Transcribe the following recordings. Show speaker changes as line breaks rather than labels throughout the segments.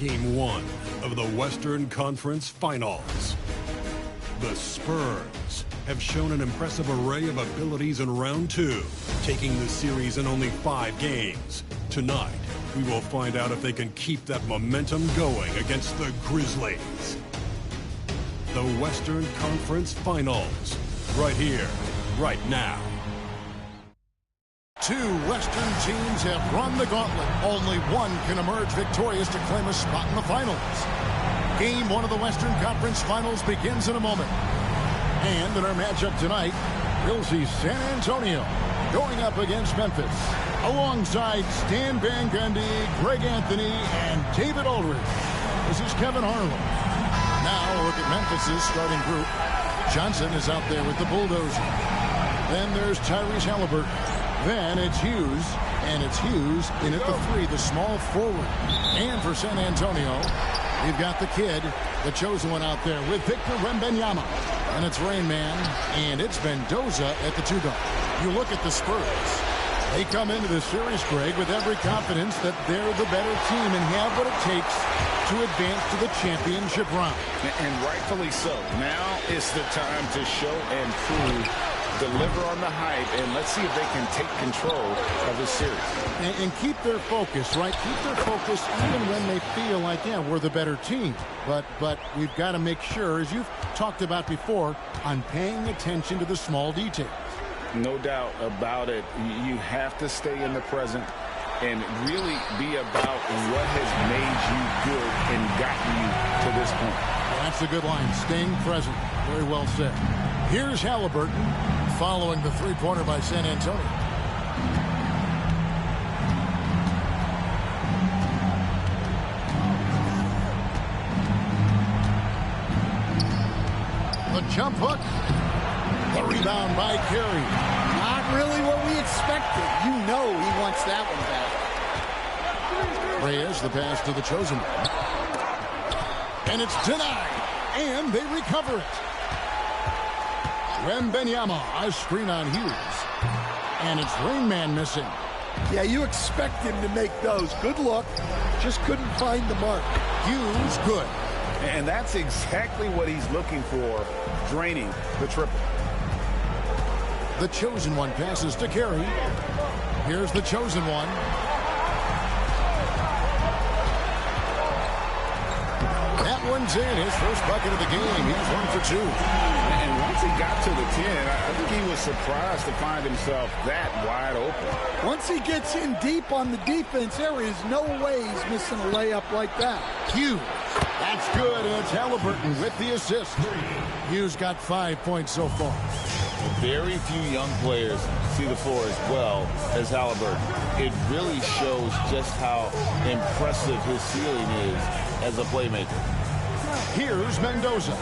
Game 1 of the Western Conference Finals. The Spurs have shown an impressive array of abilities in round 2, taking the series in only 5 games. Tonight, we will find out if they can keep that momentum going against the Grizzlies. The Western Conference Finals, right here, right now.
Two Western teams have run the gauntlet. Only one can emerge victorious to claim a spot in the finals. Game 1 of the Western Conference Finals begins in a moment. And in our matchup tonight, we'll see San Antonio going up against Memphis. Alongside Stan Van Gundy, Greg Anthony, and David Aldridge. This is Kevin Harlan. Now look at Memphis's starting group. Johnson is out there with the bulldozer. Then there's Tyrese Halliburton. Then it's Hughes, and it's Hughes in at the 3, the small forward. And for San Antonio, we've got the kid, the chosen one out there with Victor Wembanyama. And it's Rain Man, and it's Mendoza at the 2 guard. You look at the Spurs. They come into this series, Greg, with every confidence that they're the better team and have what it takes to advance to the championship round.
And rightfully so. Now is the time to show and prove, deliver on the hype, and let's see if they can take control of this series.
And keep their focus, right? Keep their focus even when they feel like, yeah, we're the better team. But we've got to make sure, as you've talked about before, on paying attention to the small details.
No doubt about it. You have to stay in the present and really be about what has made you good and gotten you to this point.
That's a good line. Staying present. Very well said. Here's Halliburton following the three-pointer by San Antonio. The jump hook. The rebound by Carey.
Not really what we expected. You know he wants that one back.
Reyes, the pass to the chosen one. And it's denied. And they recover it. Wembanyama, a screen on Hughes. And it's Rain Man missing.
Yeah, you expect him to make those. Good look. Just couldn't find the mark.
Hughes, good.
And that's exactly what he's looking for, draining the triple.
The chosen one passes to Carey. Here's the chosen one. That one's in. His first bucket of the game. He's 1 for 2.
And once he got to the 10, I think he was surprised to find himself that wide open.
Once he gets in deep on the defense, there is no way he's missing a layup like that.
Hughes. That's good. And it's Halliburton with the assist. Hughes got 5 points so far.
Very few young players see the floor as well as Halliburton. It really shows just how impressive his ceiling is as a playmaker.
Here's Mendoza.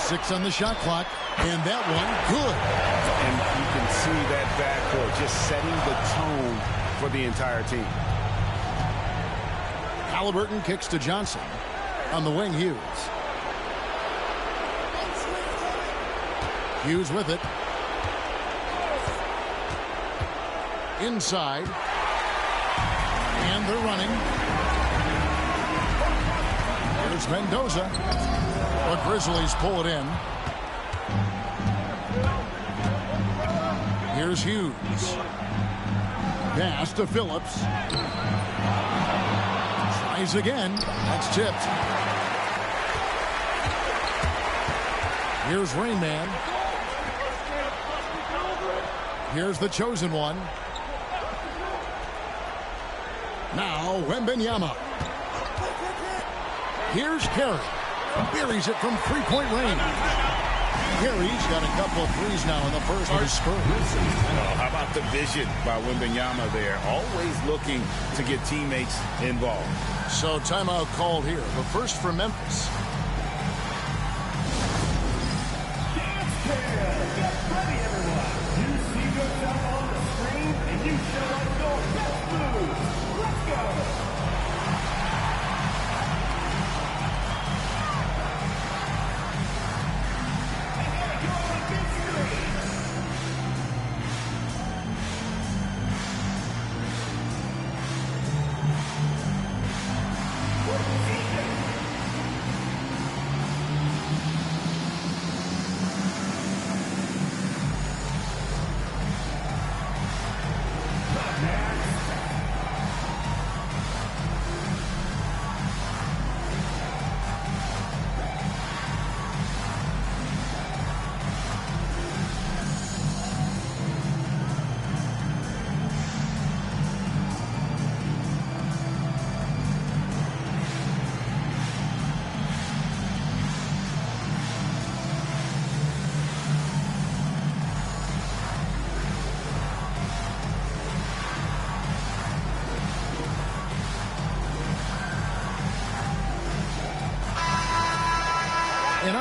6 on the shot clock, and that one good.
And you can see that backcourt just setting the tone for the entire team.
Halliburton kicks to Johnson. On the wing, Hughes. Hughes with it. Inside. And they're running. Here's Mendoza. The Grizzlies pull it in. Here's Hughes. Pass to Phillips. Tries again. That's tipped. Here's Rain Man. Here's the chosen one. Now Wembanyama. Here's Carey. Buries it from three-point range. Carey's got a couple of threes now in the first for the Spurs.
How about the vision by Wembanyama there? Always looking to get teammates involved.
So timeout called here. But first for Memphis.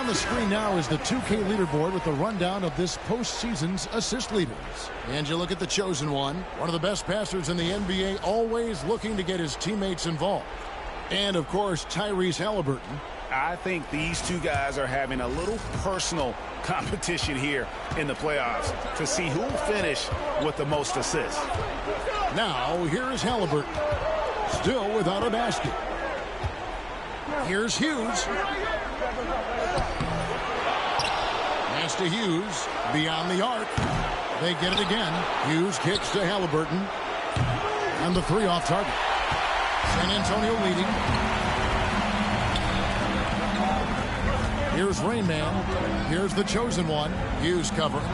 On the screen now is the 2K leaderboard with the rundown of this postseason's assist leaders. And you look at the chosen one of the best passers in the NBA, always looking to get his teammates involved. And, of course, Tyrese Halliburton.
I think these two guys are having a little personal competition here in the playoffs to see who will finish with the most assists.
Now, here is Halliburton, still without a basket. Here's Hughes. Pass to Hughes, beyond the arc. They get it again. Hughes kicks to Halliburton. And the three off target. San Antonio leading. Here's Rain Man. Here's the chosen one. Hughes covering.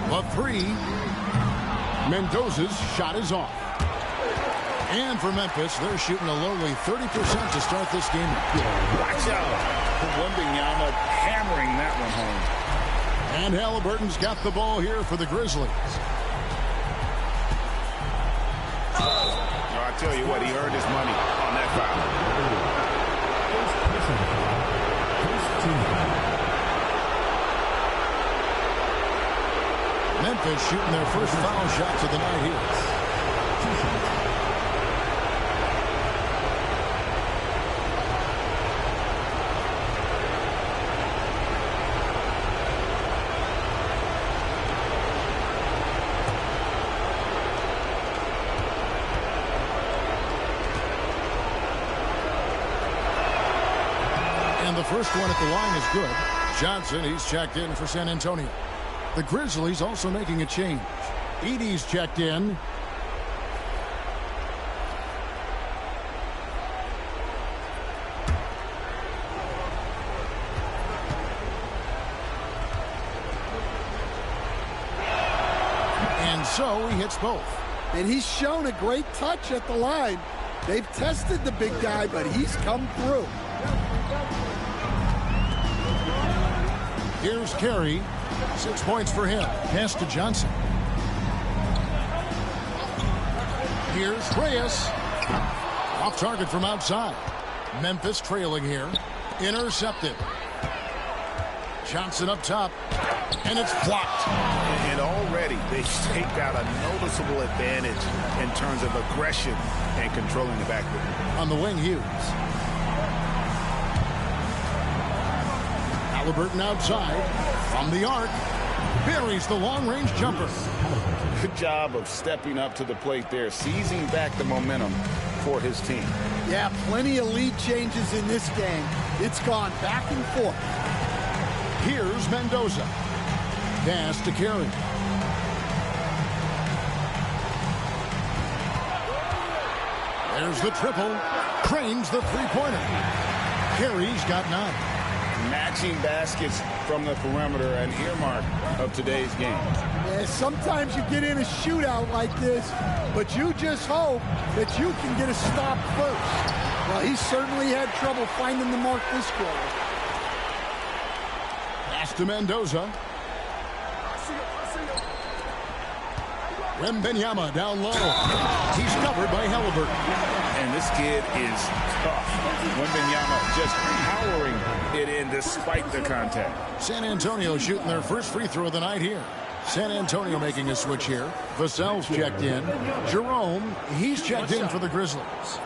The three. Mendoza's shot is off. And for Memphis, they're shooting a lowly 30% to start this game.
Watch out. Wembanyama hammering that one home.
And Halliburton's got the ball here for the Grizzlies.
Oh, I tell you what, he earned his money on that foul.
Memphis shooting their first foul shots of the night here. And the first one at the line is good. Johnson, he's checked in for San Antonio. The Grizzlies also making a change. Edey's checked in. And so he hits both.
And he's shown a great touch at the line. They've tested the big guy, but he's come through.
Here's Carey. 6 points for him. Pass to Johnson. Here's Reyes. Off target from outside. Memphis trailing here. Intercepted. Johnson up top. And it's blocked.
And already they've staked out a noticeable advantage in terms of aggression and controlling the backcourt.
On the wing, Hughes. Halliburton outside. From the arc. Buries the long-range jumper.
Good job of stepping up to the plate there, seizing back the momentum for his team.
Yeah, plenty of lead changes in this game. It's gone back and forth.
Here's Mendoza. Pass to Carey. There's the triple. Cranes the three-pointer. Carey's got 9.
Matching baskets from the perimeter, an earmark of today's game.
Yeah, sometimes you get in a shootout like this, but you just hope that you can get a stop first. Well, he certainly had trouble finding the mark this quarter.
Pass to Mendoza. Wembanyama down low. He's covered by Halliburton.
And this kid is tough. Wembanyama just powering it in despite the contact.
San Antonio shooting their first free throw of the night here. San Antonio making a switch here. Vassell's checked in. Jerome, he's checked in for the Grizzlies.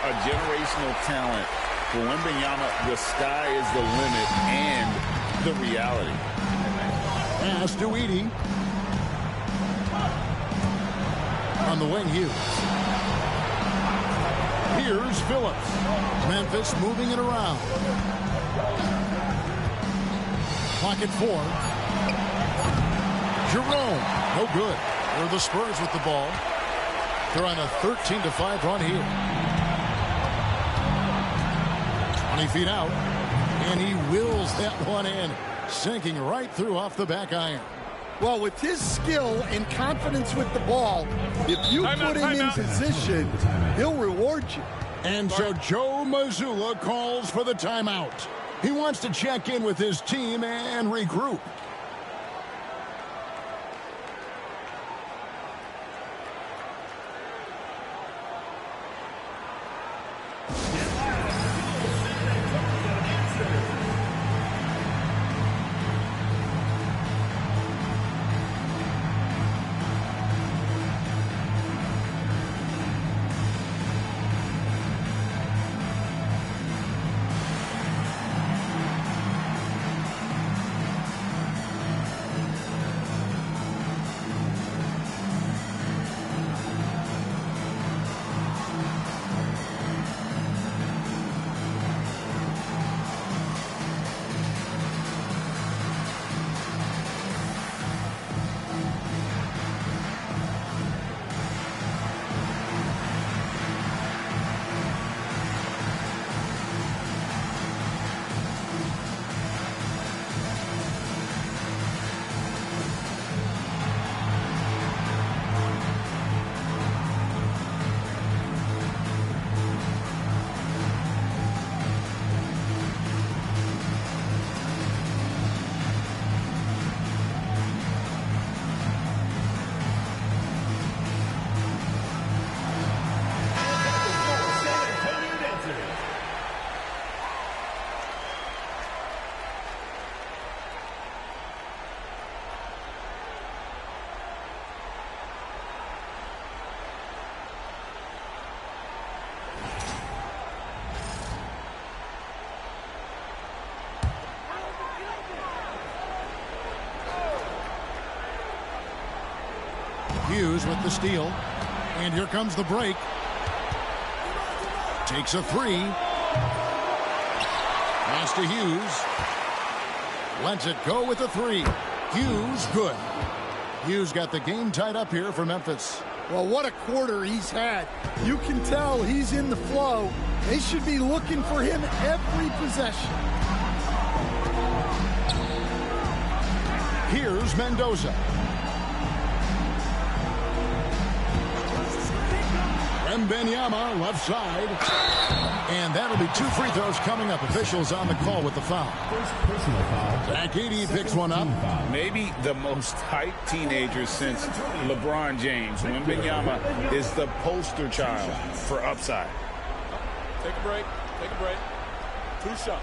A generational talent. For Wembanyama, the sky is the limit and the reality.
Pass to Edey. On the wing, Hughes. Here's Phillips. Memphis moving it around. Clock at 4. Jerome. No good. They're the Spurs with the ball. They're on a 13-5 run here. 20 feet out. And he wills that one in. Sinking right through off the back iron.
Well, with his skill and confidence with the ball, if you put him in position, he'll reward you.
And so Joe Mazzulla calls for the timeout. He wants to check in with his team and regroup. Hughes with the steal. And here comes the break. Takes a three. Pass to Hughes. Lets it go with a three. Hughes, good. Hughes got the game tied up here for Memphis.
Well, what a quarter he's had. You can tell he's in the flow. They should be looking for him every possession.
Here's Mendoza. Wembanyama left side. And that'll be 2 free throws coming up. Officials on the call with the foul. Zach Edey picks one up.
Maybe the most hyped teenager since LeBron James. Wembanyama is the poster child for upside.
Take a break. Take a break. 2 shots.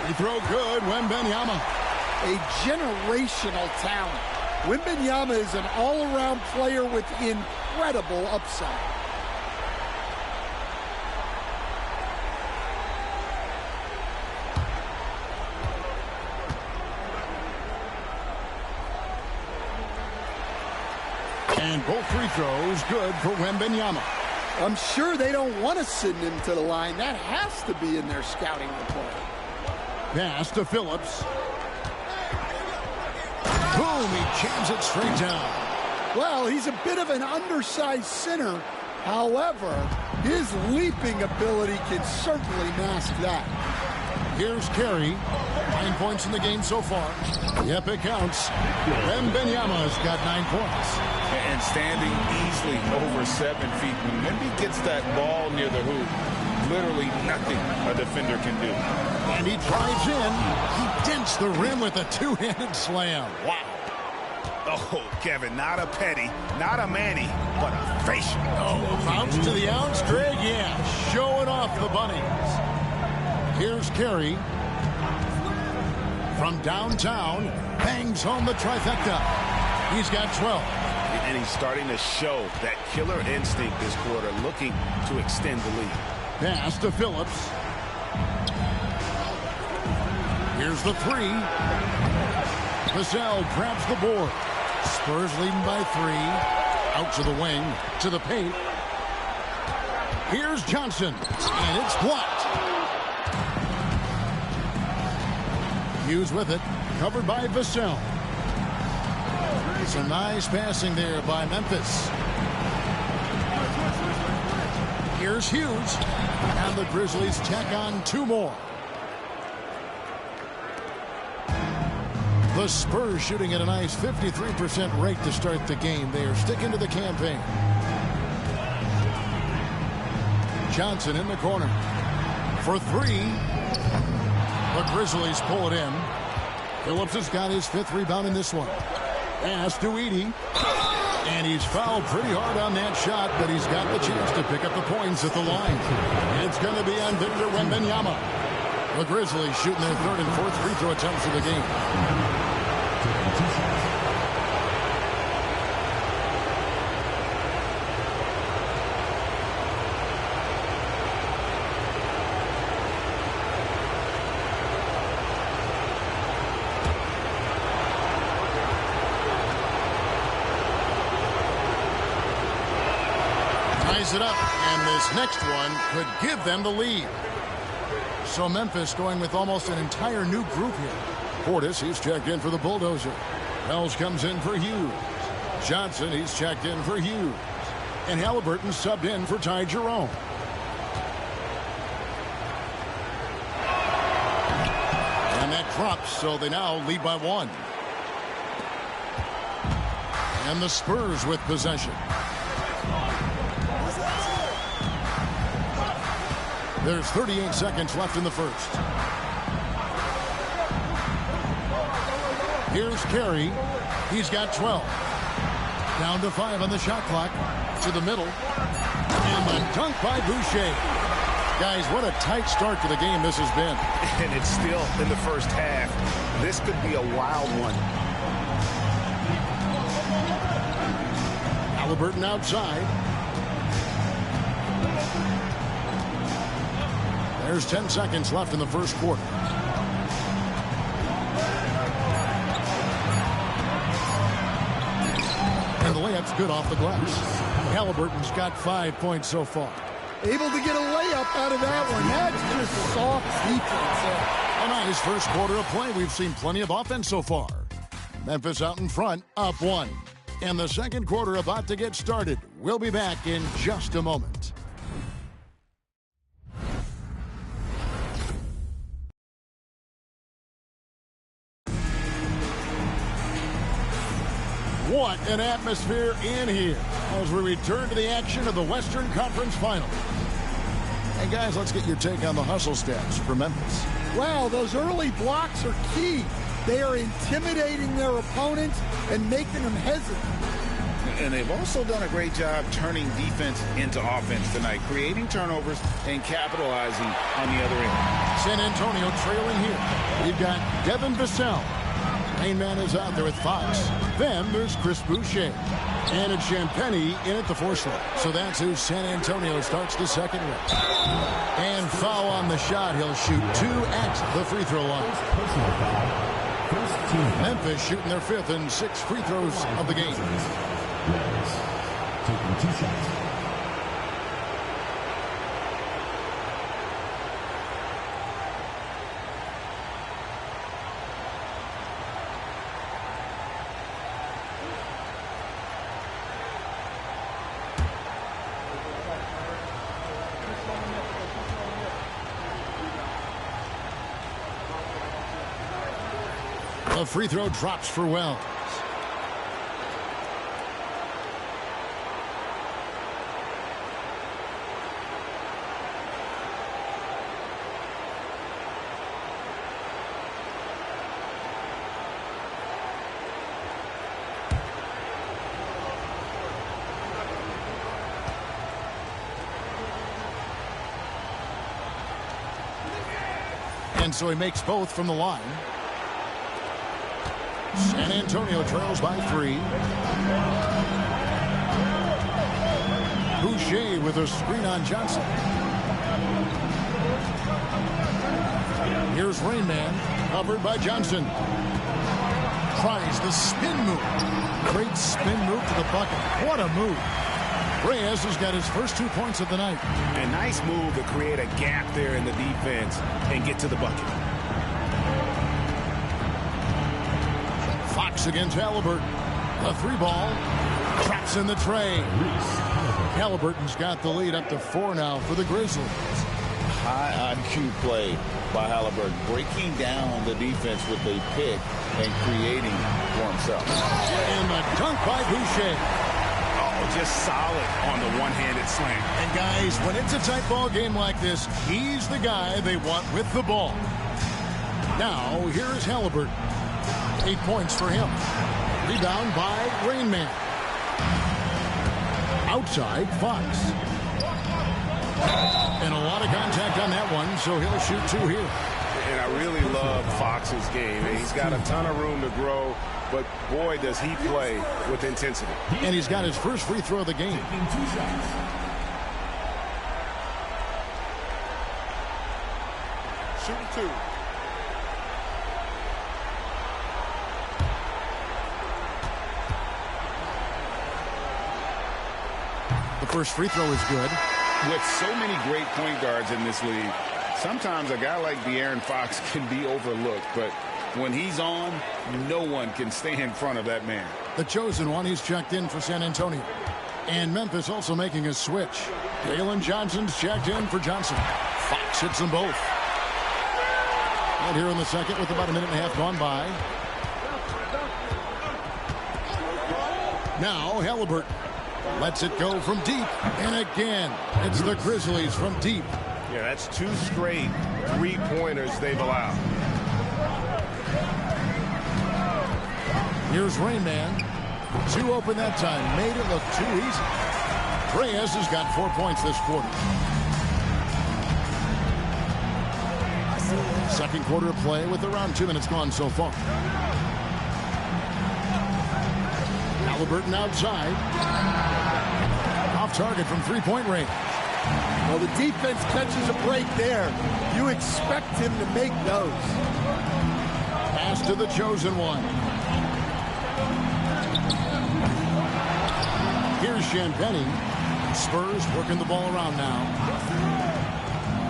He throw good, Wembanyama.
A generational talent. Wembanyama is an all-around player with incredible upside.
And both free throws good for Wembanyama.
I'm sure they don't want to send him to the line. That has to be in their scouting report.
Pass to Phillips. Boom, he jams it straight down.
Well, he's a bit of an undersized center. However, his leaping ability can certainly mask that.
Here's Carey. 9 points in the game so far. Yep, it counts. Wembanyama's got 9 points.
And standing easily over 7 feet. When Wemby gets that ball near the hoop, literally nothing a defender can do.
And he drives in. He dents the rim with a two-handed slam. Wow.
Oh, Kevin, not a Petty, not a Manny, but a facial.
Oh, bounce to the ounce, Greg. Yeah, showing off the bunnies. Here's Carey. From downtown, bangs home the trifecta. He's got 12.
And he's starting to show that killer instinct this quarter, looking to extend the lead.
Pass to Phillips. Here's the three. Vassell grabs the board. Spurs leading by 3. Out to the wing, to the paint. Here's Johnson, and it's blocked. Hughes with it, covered by Vassell. Some nice passing there by Memphis. Here's Hughes, and the Grizzlies tack on 2 more. The Spurs shooting at a nice 53% rate to start the game. They are sticking to the campaign. Johnson in the corner for 3. The Grizzlies pull it in. Phillips has got his 5th rebound in this one. Pass to Edey. And he's fouled pretty hard on that shot, but he's got the chance to pick up the points at the line. It's going to be on Victor Wembanyama. The Grizzlies shooting their 3rd and 4th free throw attempts of the game. It up, and this next one could give them the lead. So Memphis going with almost an entire new group here. Portis, he's checked in for the Bulldozer. Wells comes in for Hughes. Johnson, he's checked in for Hughes. And Halliburton subbed in for Ty Jerome. And that drops, so they now lead by 1. And the Spurs with possession. There's 38 seconds left in the first. Here's Carey. He's got 12. Down to 5 on the shot clock. To the middle. And the dunk by Boucher. Guys, what a tight start to the game this has been.
And it's still in the first half. This could be a wild one.
Halliburton outside. There's 10 seconds left in the first quarter. And the layup's good off the glass. Halliburton's got 5 points so far.
Able to get a layup out of that one. That's just soft defense.
A nice first quarter of play. We've seen plenty of offense so far. Memphis out in front, up 1. And the second quarter about to get started. We'll be back in just a moment. What an atmosphere in here as we return to the action of the Western Conference Finals. And guys, let's get your take on the hustle stats for Memphis.
Wow, those early blocks are key. They are intimidating their opponents and making them hesitant.
And they've also done a great job turning defense into offense tonight, creating turnovers and capitalizing on the other end.
San Antonio trailing here. We've got Devin Vassell. Main man is out there with Fox. Then there's Chris Boucher. And it's Champagnie in at the 4 slot. So that's who San Antonio starts the second with. And foul on the shot. He'll shoot 2 at the free throw line. Memphis shooting their 5th and 6th free throws of the game.
Taking 2 shots.
The free throw drops for Wells. And so he makes both from the line. San Antonio trails by 3. Boucher with a screen on Johnson. Here's Rain Man, covered by Johnson. Tries the spin move. Great spin move to the bucket. What a move. Reyes has got his first 2 points of the night.
A nice move to create a gap there in the defense and get to the bucket.
Fox against Halliburton. The 3 ball. Traps in the tray. Halliburton's got the lead up to 4 now for the Grizzlies.
High IQ play by Halliburton, breaking down the defense with a pick and creating for himself.
And the dunk by Boucher.
Oh, just solid on the one-handed slam.
And guys, when it's a tight ball game like this, he's the guy they want with the ball. Now, here is Halliburton. 8 points for him. Rebound by Rain Man. Outside, Fox. And a lot of contact on that one, so he'll shoot 2 here.
And I really love Fox's game. He's got a ton of room to grow, but boy, does he play with intensity.
And he's got his first free throw of the game.
Shooting 2.
The first free throw is good.
With so many great point guards in this league, sometimes a guy like De'Aaron Fox can be overlooked, but when he's on, no one can stay in front of that man.
The chosen one, he's checked in for San Antonio. And Memphis also making a switch. Jalen Johnson's checked in for Johnson. Fox hits them both. And here in the second with about a minute and a half gone by. Now Halliburton lets it go from deep. And again, it's the Grizzlies from deep.
Yeah, that's 2 straight three-pointers they've allowed.
Here's Rain Man. 2 open that time. Made it look too easy. Reyes has got 4 points this quarter. Second quarter of play with around 2 minutes gone so far. Halliburton outside. Off target from three-point range.
Well, the defense catches a break there. You expect him to make those.
Pass to the chosen one. Here's Champagny. Spurs working the ball around now.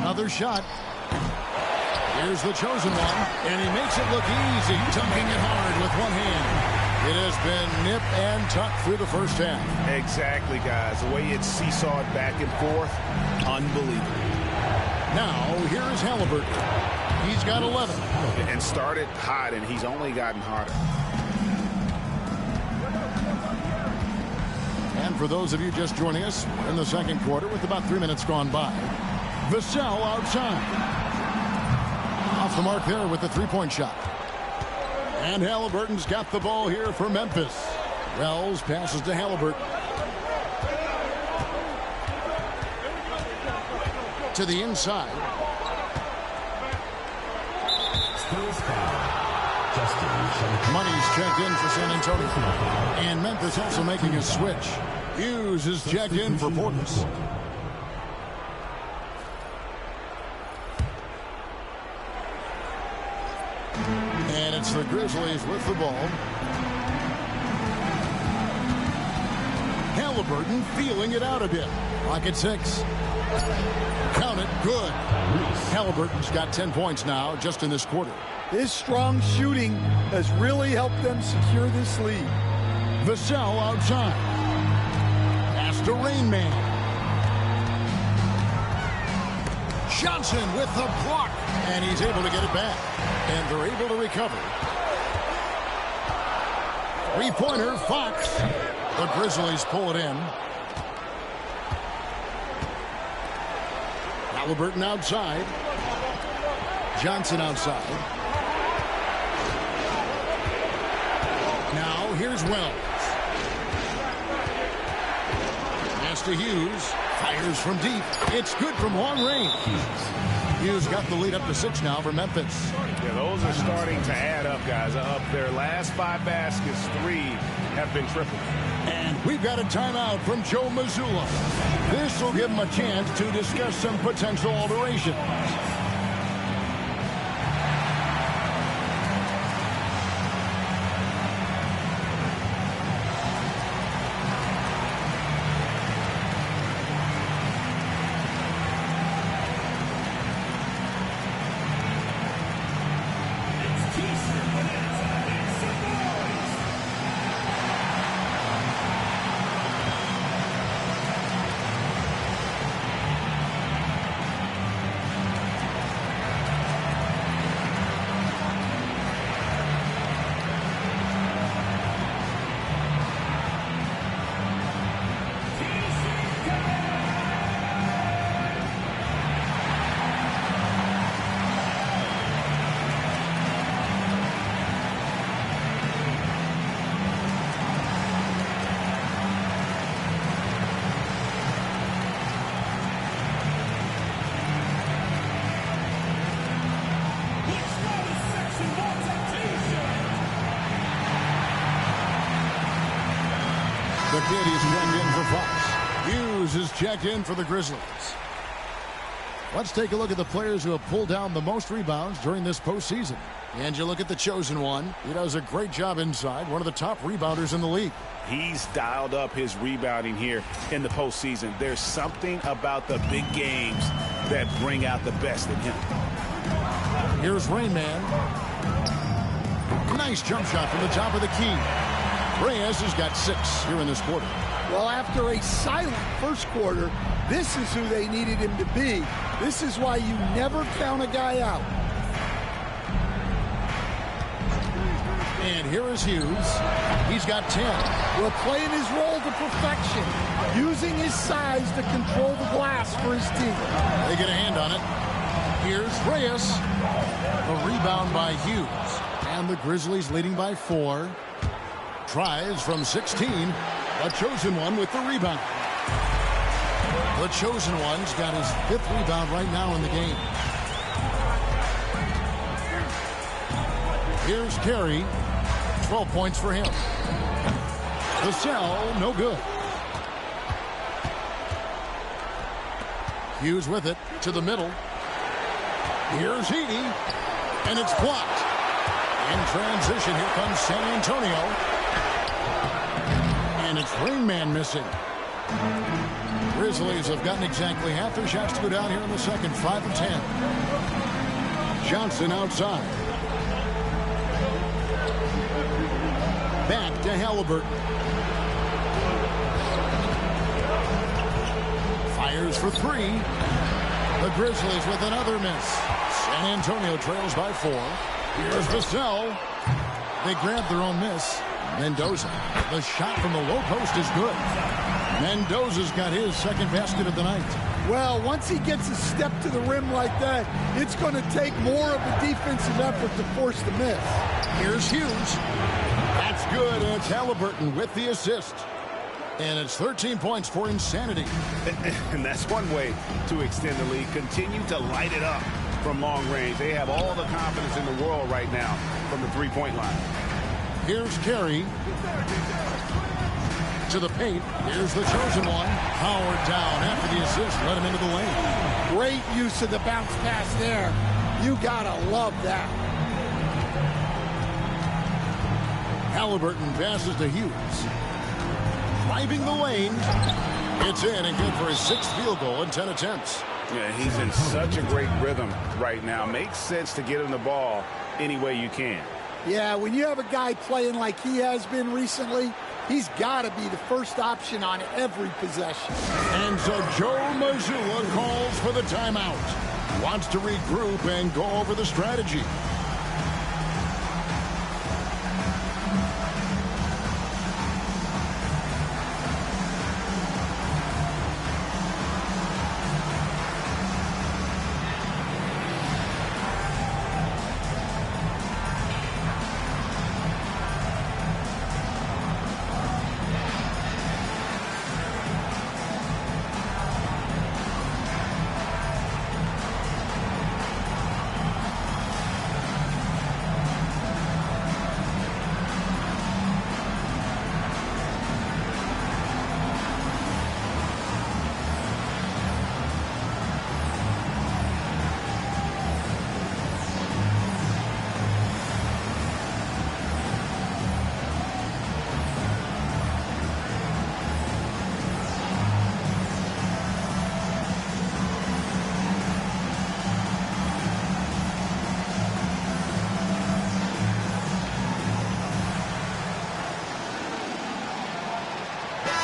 Another shot. Here's the chosen one. And he makes it look easy, dunking it hard with one hand. It has been nip and tuck through the first half.
Exactly, guys. The way it's seesawed back and forth, unbelievable.
Now, here's Halliburton. He's got 11.
And started hot, and he's only gotten hotter.
And for those of you just joining us, we're in the second quarter with about 3 minutes gone by. Vassell outside. Off the mark there with the three-point shot. And Halliburton's got the ball here for Memphis. Wells passes to Halliburton. To the inside. Money's checked in for San Antonio. And Memphis also making a switch. Hughes is checked in for Portland. And it's the Grizzlies with the ball. Halliburton feeling it out a bit. Clock at 6. Count it. Good. Halliburton's got 10 points now just in this quarter.
His strong shooting has really helped them secure this lead.
Vassell outside. Pass to Rain Man. Johnson with the block. And he's able to get it back. And they're able to recover. Three-pointer, Fox. The Grizzlies pull it in. Halliburton outside. Johnson outside. Now here's Wells. Pass to Hughes. Fires from deep. It's good from long range. Hughes got the lead up to 6 now for Memphis.
Yeah, those are starting to add up, guys. Up their last 5 baskets, 3 have been triple.
And we've got a timeout from Joe Mazzulla. This will give him a chance to discuss some potential alterations. The kid is checked in for Fox. Hughes is checked in for the Grizzlies. Let's take a look at the players who have pulled down the most rebounds during this postseason. And you look at the chosen one. He does a great job inside. One of the top rebounders in the league.
He's dialed up his rebounding here in the postseason. There's something about the big games that bring out the best in him.
Here's Rain Man. Nice jump shot from the top of the key. Reyes has got 6 here in this quarter.
Well, after a silent first quarter, this is who they needed him to be. This is why you never count a guy out.
And here is Hughes. He's got 10.
Well, playing his role to perfection, using his size to control the glass for his team.
They get a hand on it. Here's Reyes. A rebound by Hughes. And the Grizzlies leading by 4. Tries from 16. A chosen one with the rebound. The chosen one's got his 5th rebound right now in the game. Here's Carey. 12 points for him. The cell, no good. Hughes with it to the middle. Here's Heaney. And it's blocked. In transition, here comes San Antonio. And it's Rain Man missing. Grizzlies have gotten exactly half their shots to go down here in the second. 5 of 10. Johnson outside. Back to Halliburton. Fires for 3. The Grizzlies with another miss. San Antonio trails by 4. Here's Vassell. They grab their own miss. Mendoza. The shot from the low post is good. Mendoza's got his 2nd basket of the night.
Well, once he gets a step to the rim like that, it's going to take more of a defensive effort to force the miss.
Here's Hughes. That's good, and it's Halliburton with the assist. And it's 13 points for Insanity.
And that's one way to extend the lead. Continue to light it up from long range. They have all the confidence in the world right now from the three-point line.
Here's Carey. To the paint. Here's the chosen one. Howard down after the assist. Let him into the lane.
Great use of the bounce pass there. You gotta love that.
Halliburton passes to Hughes. Driving the lane. It's in and good for his 6th field goal in 10 attempts.
Yeah, he's in such a great rhythm right now. Makes sense to get him the ball any way you can.
Yeah, when you have a guy playing like he has been recently, he's got to be the first option on every possession.
And so Joe Mazzulla calls for the timeout. Wants to regroup and go over the strategy.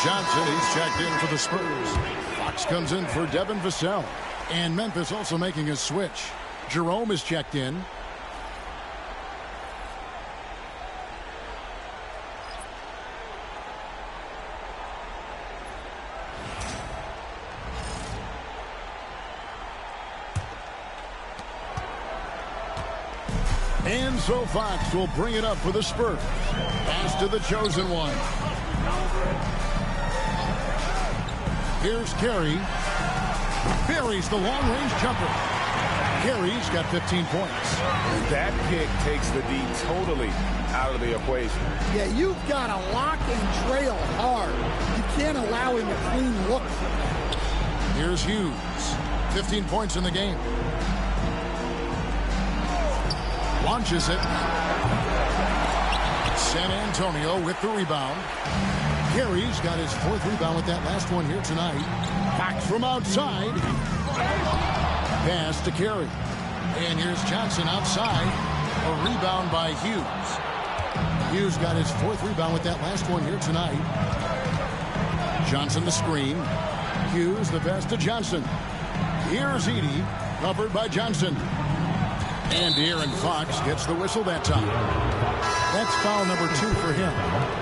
Johnson, he's checked in for the Spurs. Fox comes in for Devin Vassell. And Memphis also making a switch. Jerome is checked in. And so Fox will bring it up for the Spurs. Pass to the chosen one. Here's Carey. Buries the long-range jumper. Carey's got 15 points.
That pick takes the D totally out of the equation.
Yeah, you've got to lock and trail hard. You can't allow him a clean look.
Here's Hughes. 15 points in the game. Launches it. San Antonio with the rebound. Carey's got his 4th rebound with that last one here tonight. Fox from outside. Pass to Carey. And here's Johnson outside. A rebound by Hughes. Hughes got his 4th rebound with that last one here tonight. Johnson the screen. Hughes the pass to Johnson. Here's Edey, covered by Johnson. And De'Aaron Fox gets the whistle that time. That's foul number 2 for him.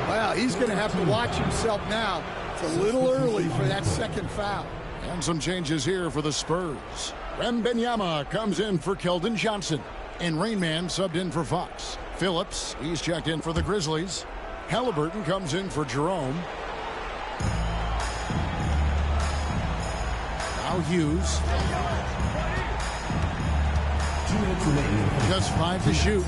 Well, he's going to have to watch himself now. It's a little early for that 2nd foul.
And some changes here for the Spurs. Wembanyama comes in for Keldon Johnson. And Rainman subbed in for Fox. Phillips, he's checked in for the Grizzlies. Halliburton comes in for Jerome. Now Hughes. Just 5 to shoot.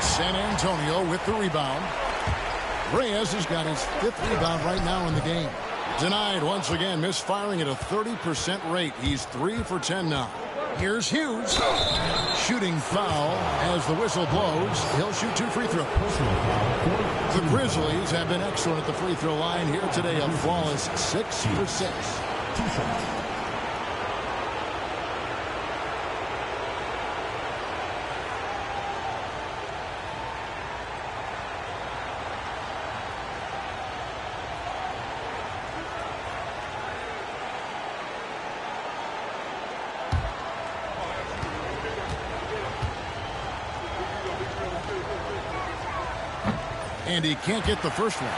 San Antonio with the rebound. Reyes has got his 5th rebound right now in the game. Denied once again, misfiring at a 30% rate. He's 3 for 10 now. Here's Hughes. Shooting foul as the whistle blows. He'll shoot 2 free throws. The Grizzlies have been excellent at the free throw line here today. A flawless 6 for 6. And he can't get the first one.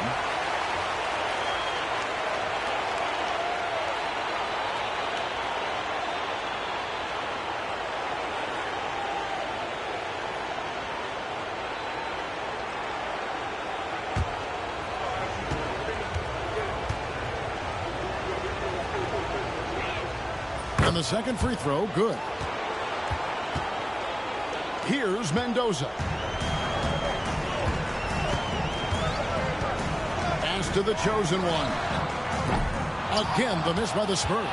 And the second free throw, good. Here's Mendoza. To the chosen one. Again, the miss by the Spurs.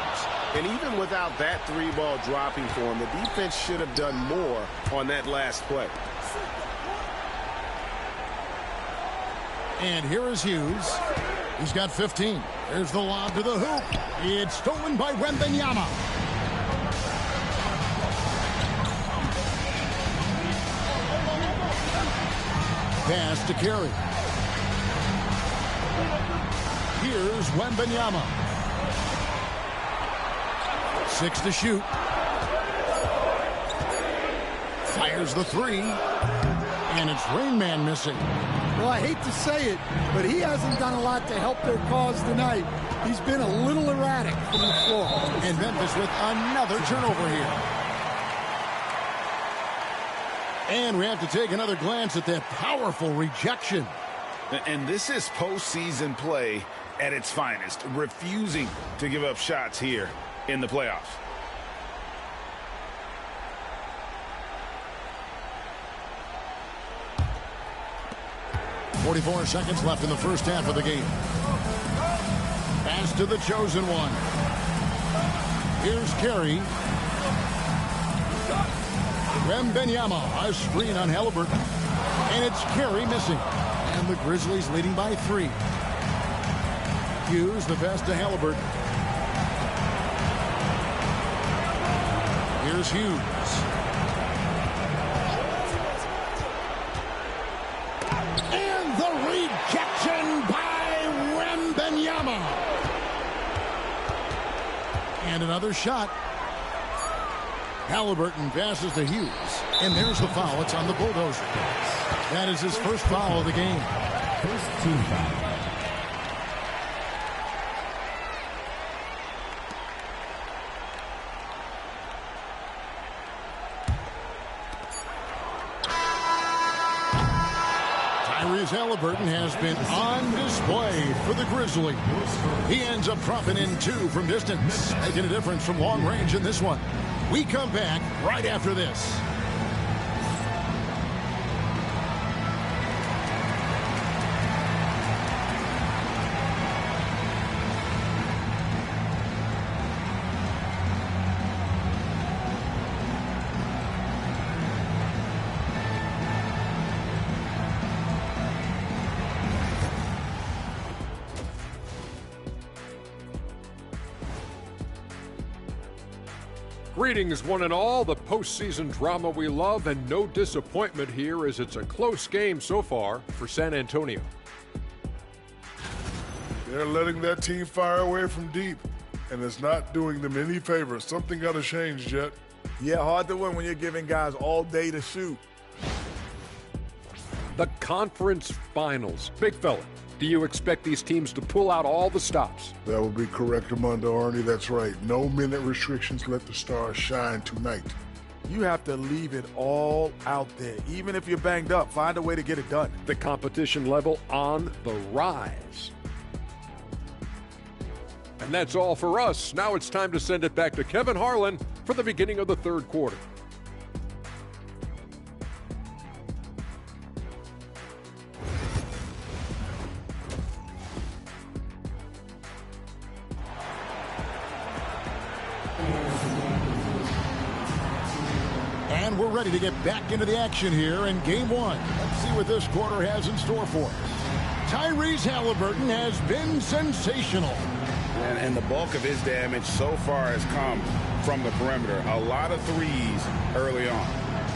And even without that 3-ball dropping for him, the defense should have done more on that last play.
And here is Hughes. He's got 15. There's the lob to the hoop. It's stolen by Wembanyama. Pass to Carey. Here's Wembanyama. 6 to shoot. Fires the 3. And it's Rainman missing.
Well, I hate to say it, but he hasn't done a lot to help their cause tonight. He's been a little erratic from the floor.
And Memphis with another turnover here. And we have to take another glance at that powerful rejection.
And this is postseason play at its finest, refusing to give up shots here in the playoffs.
.44 seconds left in the first half of the game. Pass to the chosen one. Here's Carey. Wembanyama, a screen on Halliburton. And it's Carey missing. And the Grizzlies leading by 3. Hughes the pass to Halliburton. Here's Hughes. And the rejection by Wembanyama. And another shot. Halliburton passes to Hughes. And there's the foul. It's on the Bulldozer. That is his first foul of the game.
First team foul.
Tyrese Halliburton has been on display for the Grizzlies. He ends up dropping in 2 from distance, making a difference from long range in this one. We come back right after this.
Greetings, one and all. The postseason drama we love, and no disappointment here as it's a close game so far for San Antonio.
They're letting that team fire away from deep, and it's not doing them any favors. Something got to change, Jet.
Yeah, hard to win when you're giving guys all day to shoot.
The conference finals. Big fella, do you expect these teams to pull out all the stops?
That would be correct, Armando Arnie. That's right. No minute restrictions. Let the stars shine tonight.
You have to leave it all out there. Even if you're banged up, find a way to get it done.
The competition level on the rise. And that's all for us. Now it's time to send it back to Kevin Harlan for the beginning of the third quarter.
And we're ready to get back into the action here in game 1. Let's see what this quarter has in store for us. Tyrese Halliburton has been sensational.
And the bulk of his damage so far has come from the perimeter. A lot of threes early on.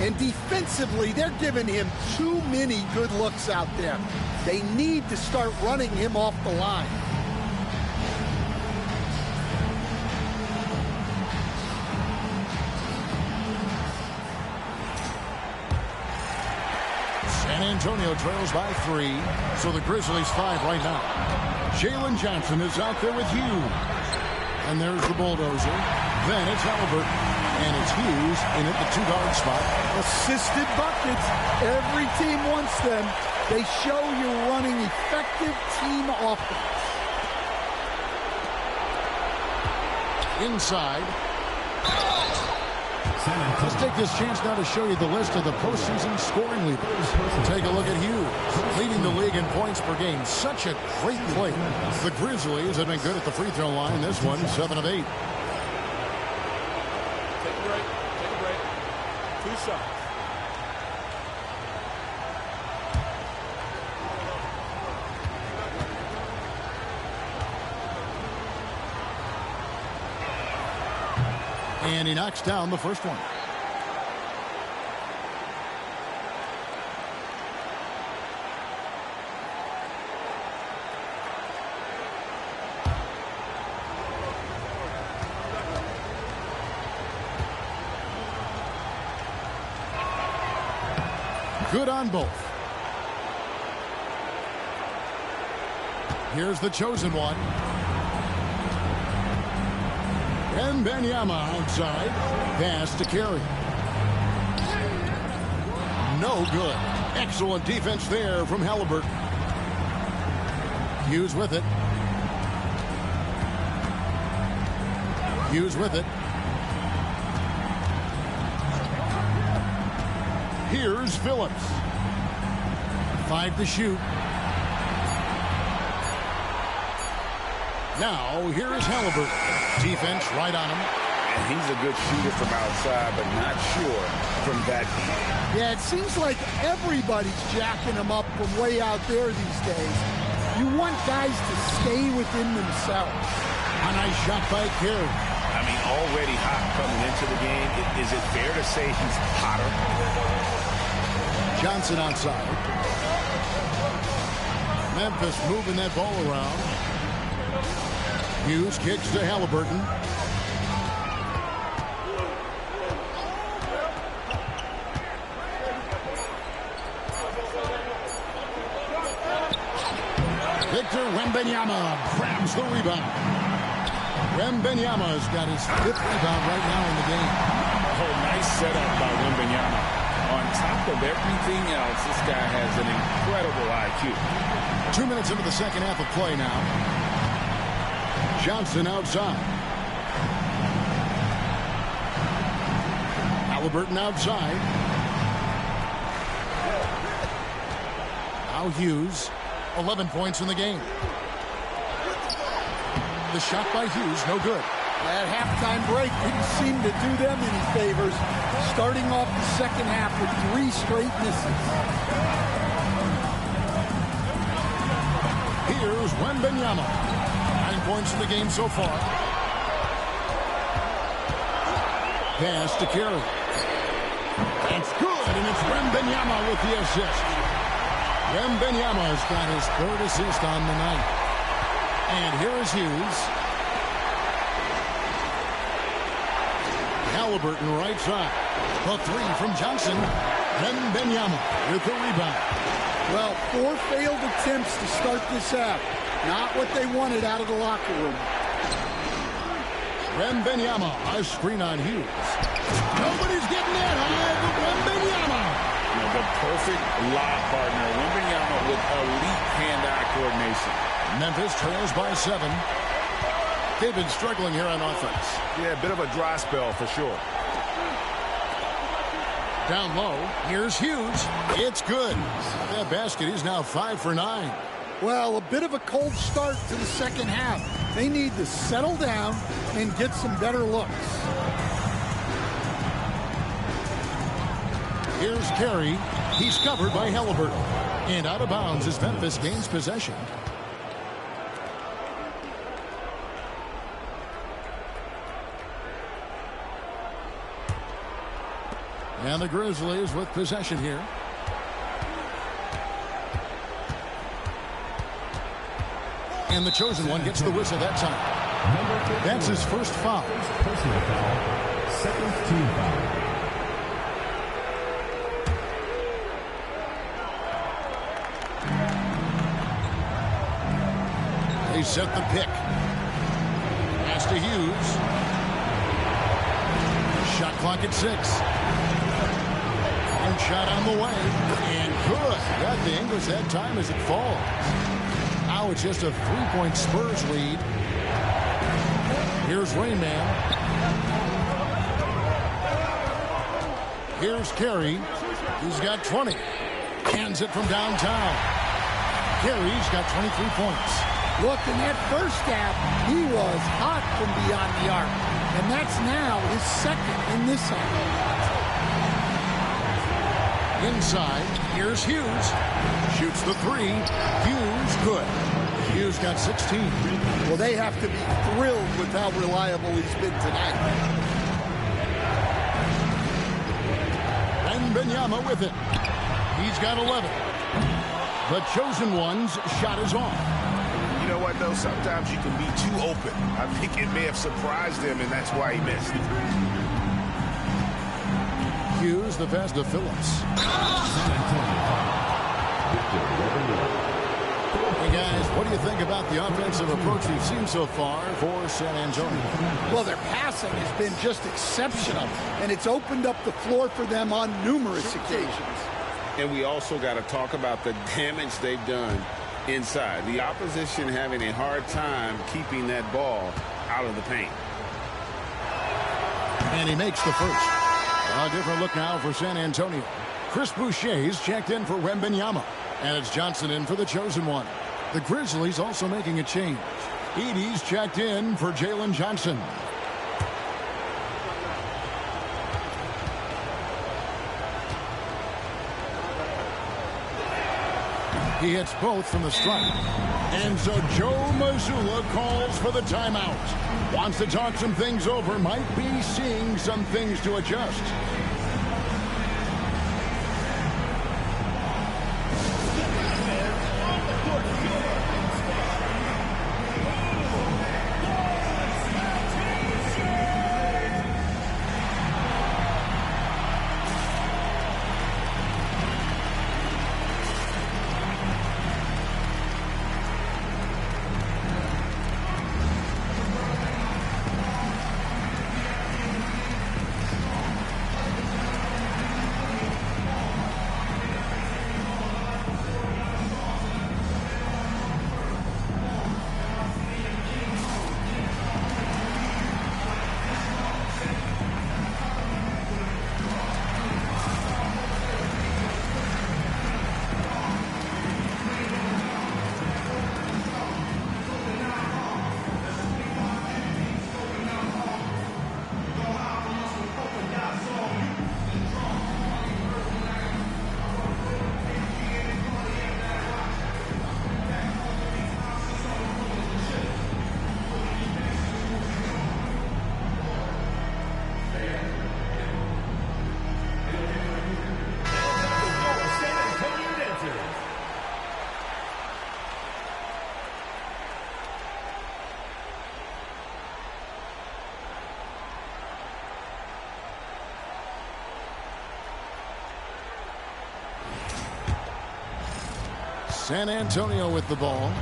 And defensively, they're giving him too many good looks out there. They need to start running him off the line.
San Antonio trails by 3, so the Grizzlies 5 right now. Jalen Johnson is out there with Hughes. And there's the bulldozer. Then it's Halliburton. And it's Hughes in at the 2-guard spot.
Assisted buckets. Every team wants them. They show you're running effective team offense.
Inside. Let's take this chance now to show you the list of the postseason scoring leaders. Take a look at Hughes, leading the league in points per game. Such a great play. The Grizzlies have been good at the free throw line. This one, 7 of 8.
Take a break. Take a break. 2 shots.
And he knocks down the first one. Good on both. Here's the chosen one. And Benyama outside. Pass to Carey. No good. Excellent defense there from Halliburton. Hughes with it. Hughes with it. Here's Phillips. 5 to shoot. Now, here is Halliburton. Defense right on him.
And he's a good shooter from outside, but not sure from that deep.
Yeah, it seems like everybody's jacking him up from way out there these days. You want guys to stay within themselves.
A nice shot by Carey.
I mean, already hot coming into the game. Is it fair to say he's hotter?
Johnson outside. Memphis moving that ball around. Hughes kicks to Halliburton. Victor Wembanyama grabs the rebound. Wembanyama's got his 5th rebound right now in the game.
Oh, nice setup by Wembanyama. On top of everything else, this guy has an incredible IQ.
2 minutes into the second half of play now. Johnson outside. Halliburton outside. Now Hughes, 11 points in the game. The shot by Hughes, no good.
That halftime break didn't seem to do them any favors. Starting off the second half with 3 straight misses.
Here's Wembanyama. 9 points in the game so far. Pass to Carey. It's good, and it's Wembanyama with the assist. Wembanyama's got his 3rd assist on the night. And here is Hughes. Halliburton right side. The 3 from Johnson. Wembanyama with the rebound.
Well, 4 failed attempts to start this out. Not what they wanted out of the locker room.
Wembanyama, a screen on Hughes. Nobody's getting that high, but Wembanyama.
The perfect lob partner. Wembanyama with elite hand-eye coordination.
Memphis trails by 7. They've been struggling here on offense.
Yeah, a bit of a dry spell for sure.
Down low, here's Hughes. It's good. That basket is now 5 for 9.
Well, a bit of a cold start to the second half. They need to settle down and get some better looks.
Here's Carey. He's covered by Halliburton. And out of bounds as Memphis gains possession. And the Grizzlies with possession here. And the chosen one gets the whistle that time. That's his first foul.
Personal foul. Second team foul.
They set the pick. Pass to Hughes. Shot clock at 6. And shot on the way. And good. Got the English that time as it falls. Now it's just a 3-point Spurs lead. Here's Rainman. Here's Carey. He's got 20. Hands it from downtown. Carey's got 23 points.
Look, in that first half, he was hot from beyond the arc. And that's now his 2nd in this half.
Inside, here's Hughes. Shoots the 3. Hughes, good. Hughes got 16.
Well, they have to be thrilled with how reliable he's been tonight.
And Wembanyama with it. He's got 11. The chosen one's shot is off.
You know what, though? Sometimes you can be too open. I think it may have surprised him, and that's why he missed.
Hughes, the pass to Phillips. Hey, guys, what do you think about the offensive approach we've seen so far for San Antonio?
Well, their passing has been just exceptional, and it's opened up the floor for them on numerous occasions.
And we also got to talk about the damage they've done inside. The opposition having a hard time keeping that ball out of the paint.
And he makes the first. A different look now for San Antonio. Chris Boucher's checked in for Wembanyama. And it's Johnson in for the chosen one. The Grizzlies also making a change. Edey's checked in for Jalen Johnson. He hits both from the stripe. And so Joe Mazzulla calls for the timeout. Wants to talk some things over. Might be seeing some things to adjust. San Antonio with the ball.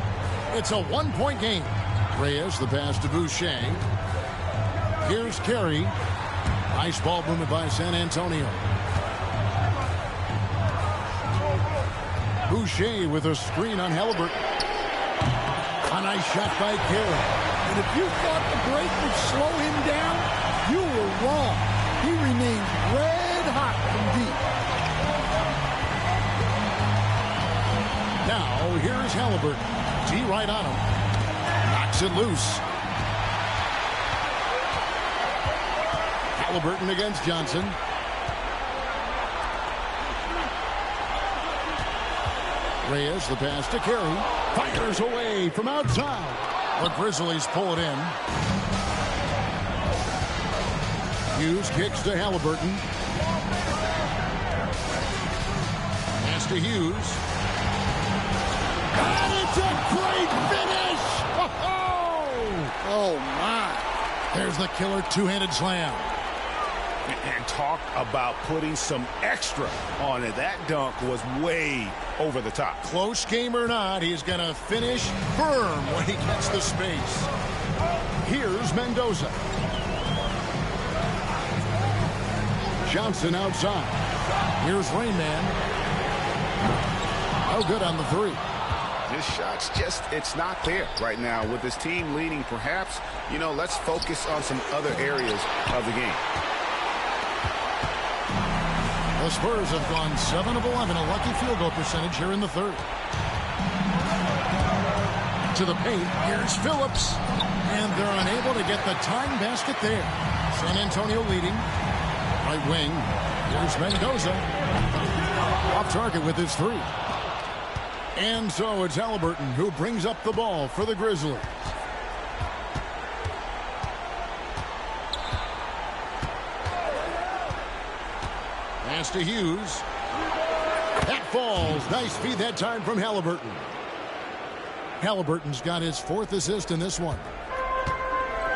It's a one-point game. Reyes, the pass to Boucher. Here's Carey. Nice ball movement by San Antonio. Boucher with a screen on Halliburton. A nice shot by Carey.
And if you thought the break would slow him down, you were wrong. He remains red hot from deep.
Now, here's Halliburton. D right on him. Knocks it loose. Halliburton against Johnson. Reyes, the pass to Carey. Fires away from outside. The Grizzlies pull it in. Hughes kicks to Halliburton. Pass to Hughes. And it's a great finish! Oh, my. There's the killer two-handed slam.
And talk about putting some extra on it. That dunk was way over the top.
Close game or not, he's going to finish firm when he gets the space. Here's Mendoza. Johnson outside. Here's Rainman. No good on the three.
This shot's just, it's not there right now. With his team leading, perhaps, let's focus on some other areas of the game.
The Spurs have gone 7 of 11, a lucky field goal percentage here in the third. To the paint, here's Phillips. And they're unable to get the tying basket there. San Antonio leading. Right wing, here's Mendoza. Off target with his three. And so it's Halliburton who brings up the ball for the Grizzlies. Pass to Hughes. That falls. Nice feed that time from Halliburton. Halliburton's got his 4th assist in this one.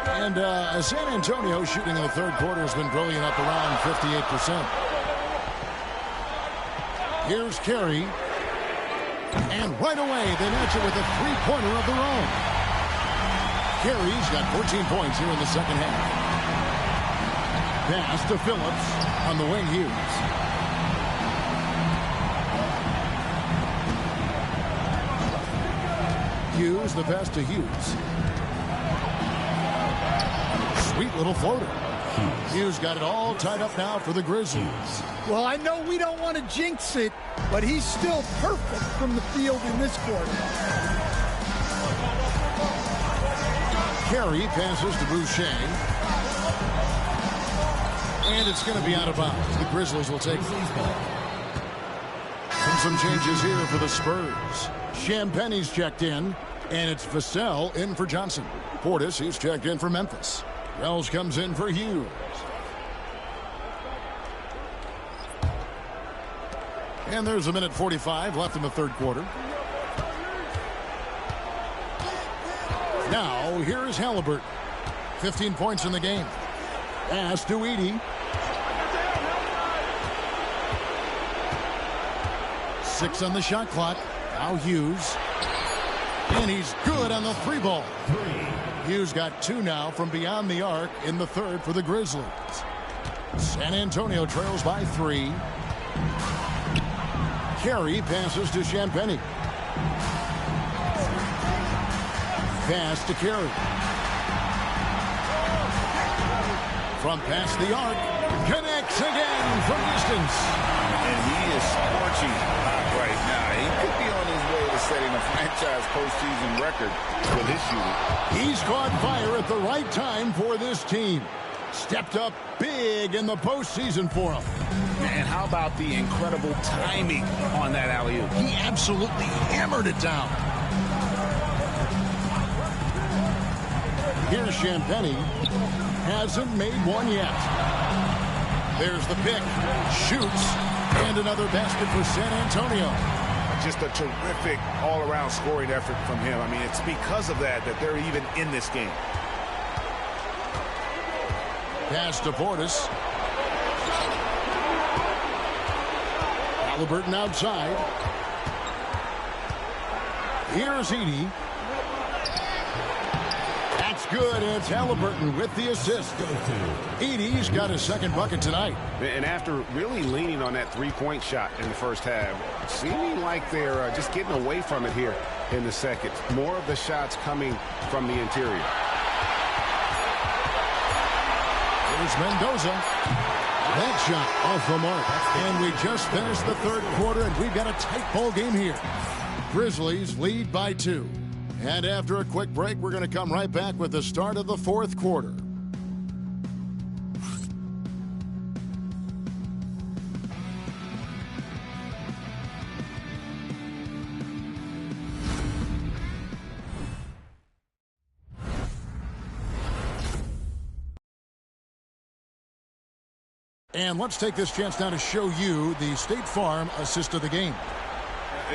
And San Antonio shooting in the third quarter has been brilliant, up around 58%. Here's Carey. And right away, they match it with a three-pointer of their own. Carey's got 14 points here in the second half. Pass to Phillips on the wing. Hughes. Hughes, the pass to Hughes. Sweet little floater. Hughes got it all tied up now for the Grizzlies.
Well, I know we don't want to jinx it, but he's still perfect from the field in this quarter.
Carey passes to Boucher. And it's going to be out of bounds. The Grizzlies will take it. And some changes here for the Spurs. Champagne's checked in, and it's Vassell in for Johnson. Portis, he's checked in for Memphis. Wells comes in for Hughes. And there's a minute 45 left in the third quarter. Now, here is Halliburton. 15 points in the game. Pass to Edey. 6 on the shot clock. Now Hughes. And he's good on the three ball. Hughes got 2 now from beyond the arc in the third for the Grizzlies. San Antonio trails by 3. Carey passes to Champagnie. Pass to Carey. From past the arc. Connects again from distance.
And he is scorching hot right now. He could be on his way to setting a franchise postseason record with his shooting.
He's caught fire at the right time for this team. Stepped up big in the postseason for him.
And how about the incredible timing on that alley-oop?
He absolutely hammered it down. Here's Champagnie. Hasn't made one yet. There's the pick. Shoots. And another basket for San Antonio.
Just a terrific all-around scoring effort from him. I mean, it's because of that they're even in this game.
Pass to Portis. Halliburton outside. Here's Edey. That's good. It's Halliburton with the assist. Edey's got his second bucket tonight.
And after really leaning on that three-point shot in the first half, seeming like they're just getting away from it here in the second. More of the shots coming from the interior.
Here's Mendoza. That shot off the mark. And we just finished the third quarter, and we've got a tight ball game here. Grizzlies lead by 2. And after a quick break, we're going to come right back with the start of the fourth quarter. And let's take this chance now to show you the State Farm assist of the game.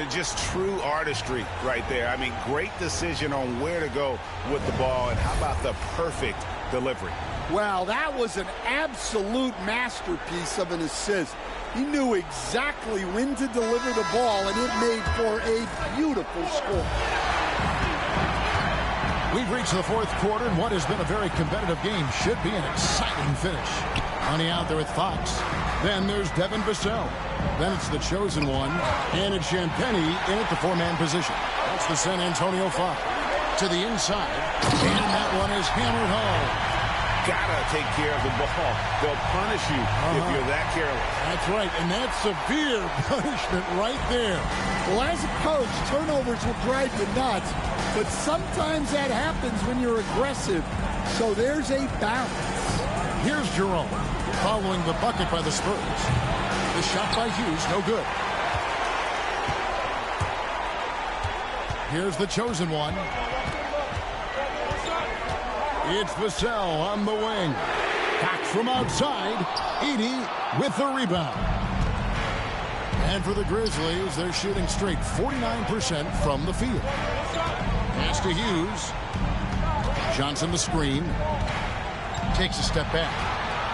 Just true artistry right there. I mean, great decision on where to go with the ball, and how about the perfect delivery?
Wow, that was an absolute masterpiece of an assist. He knew exactly when to deliver the ball, and it made for a beautiful score.
We've reached the fourth quarter, and what has been a very competitive game should be an exciting finish. Money out there with Fox. Then there's Devin Vassell. Then it's the chosen one, and it's Champagnie in at the four-man position. That's the San Antonio 5. To the inside, and that one is hammered home.
Gotta take care of the ball. They'll punish you if you're that careless.
That's right, and that's severe punishment right there.
Well, as a coach, turnovers will drive you nuts, but sometimes that happens when you're aggressive. So there's a balance.
Here's Jerome, following the bucket by the Spurs. The shot by Hughes, no good. Here's the chosen one. It's Vassell on the wing. Back from outside. Edey with the rebound. And for the Grizzlies, they're shooting straight 49% from the field. Pass to Hughes. Johnson the screen. Takes a step back.